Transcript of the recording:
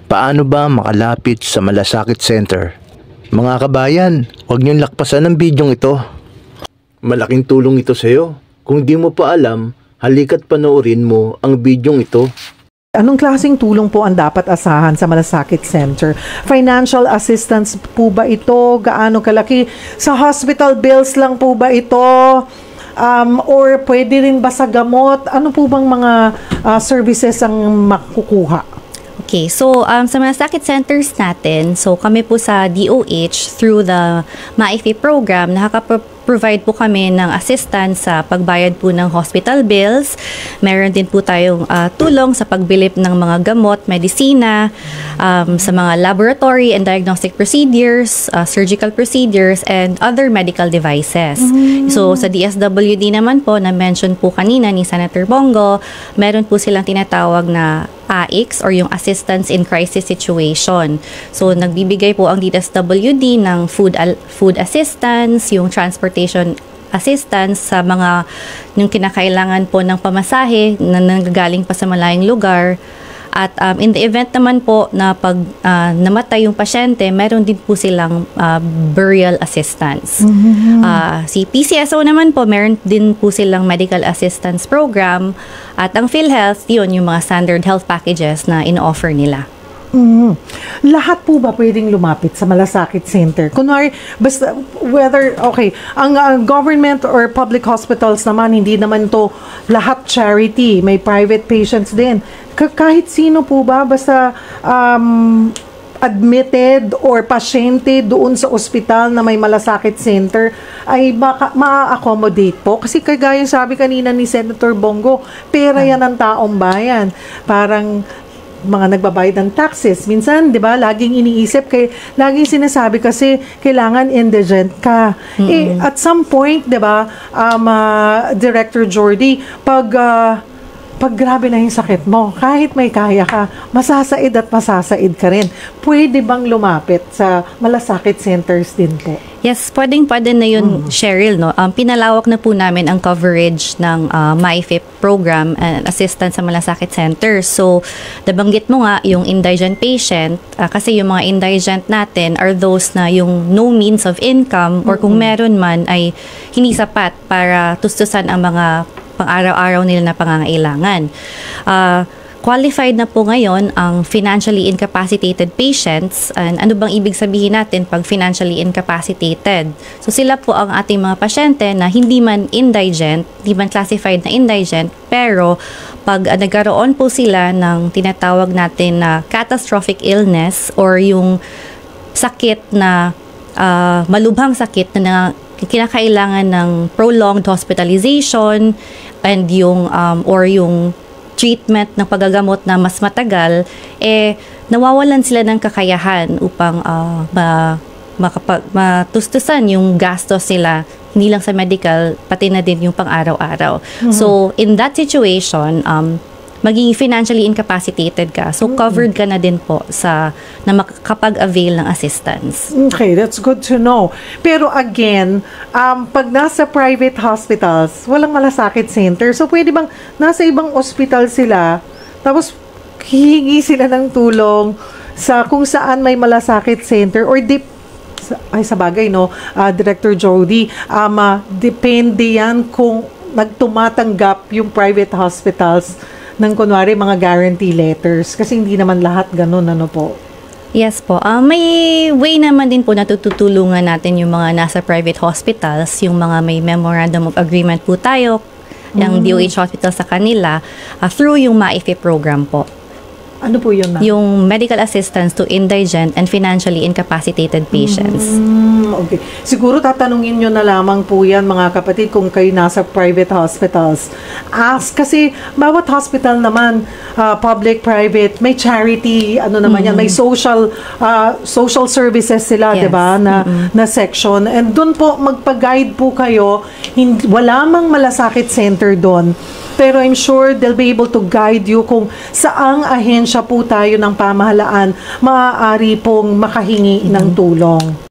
Paano ba makalapit sa Malasakit Center? Mga kabayan, huwag niyong lakpasan ang bidyong ito. Malaking tulong ito sa iyo. Kung di mo pa alam, halika't panoorin mo ang bidyong ito. Anong klaseng tulong po ang dapat asahan sa Malasakit Center? Financial assistance po ba ito? Gaano kalaki? Sa hospital bills lang po ba ito? Or pwede rin ba sa gamot? Ano po bang mga services ang makukuha? Okay, so sa Malasakit Centers natin, so kami po sa DOH through the MAIFE program, nakaka-provide po kami ng assistance sa pagbayad po ng hospital bills. Meron din po tayong tulong sa pagbilip ng mga gamot, medisina, sa mga laboratory and diagnostic procedures, surgical procedures, and other medical devices. So sa DSWD naman po, na-mention po kanina ni Senator Bongo, meron po silang tinatawag na AICS or yung Assistance in Crisis Situation. So, nagbibigay po ang DSWD ng food assistance, yung transportation assistance sa mga yung kinakailangan po ng pamasahe na nanggagaling pa sa malayong lugar. At in the event naman po na pag namatay yung pasyente, meron din po silang burial assistance. Si PCSO naman po, meron din po silang medical assistance program. At ang PhilHealth, yun, yung mga standard health packages na in-offer nila. Lahat po ba pwedeng lumapit sa Malasakit Center? Kunwari, basta, whether, okay, ang government or public hospitals naman, hindi naman to lahat charity. May private patients din. Kahit sino po ba, basta admitted or pasyente doon sa ospital na may Malasakit Center ay ma-accommodate po. Kasi kagaya sabi kanina ni Senator Bongo, pera yan ng taong bayan. Parang mga nagbabayad ng taxes. Minsan, di ba, laging iniisip, laging sinasabi kasi kailangan indigent ka. At some point, di ba, Director Jordy, pag grabe na yung sakit mo, kahit may kaya ka, masasaid at masasaid ka rin. Pwede bang lumapit sa Malasakit Centers din po? Yes, pwede na yun, Cheryl, no? Pinalawak na po namin ang coverage ng MAIFE program and assistance sa Malasakit Center. So, nabanggit mo nga yung indigent patient, kasi yung mga indigent natin are those na yung no means of income or kung meron man ay hindi sapat para tustusan ang mga pang-araw-araw nila na pangangailangan. Qualified na po ngayon ang financially incapacitated patients. And ano bang ibig sabihin natin pag financially incapacitated? So sila po ang ating mga pasyente na hindi man indigent, hindi man classified na indigent, pero pag nagkaroon po sila ng tinatawag natin na catastrophic illness or yung sakit na malubhang sakit na kinakailangan ng prolonged hospitalization and yung or yung treatment ng paggagamot na mas matagal, nawawalan sila ng kakayahan upang matustusan yung gastos nila, hindi lang sa medical, pati na din yung pang-araw-araw. So, in that situation, maging financially incapacitated ka. So, covered ka na din po na makakapag-avail ng assistance. Okay, that's good to know. Pero again, pag nasa private hospitals, walang Malasakit Center. So, pwede bang nasa ibang ospital sila, tapos hihingi sila ng tulong sa kung saan may Malasakit Center or sa bagay, no, Director Jody, depende yan kung nagtumatanggap yung private hospitals ng kunwari mga guarantee letters kasi hindi naman lahat ganun, ano po? Yes po. May way naman din po na tutulungan natin yung mga nasa private hospitals, yung mga may memorandum of agreement po tayo, yung DOH hospital sa kanila, through yung MAIFE program po. Ano po yun, ma'am? Yung medical assistance to indigent and financially incapacitated patients. Okay. Siguro tatanungin nyo na lamang po yan, mga kapatid, kung kayo nasa private hospitals. Kasi bawat hospital naman, public, private, may charity, ano naman yan, may social services sila, Yes. 'di ba, na section. And doon po, magpa-guide po kayo. Wala mang Malasakit Center doon. Pero I'm sure they'll be able to guide you kung saang ahensya po tayo ng pamahalaan maaari pong makahingi ng tulong.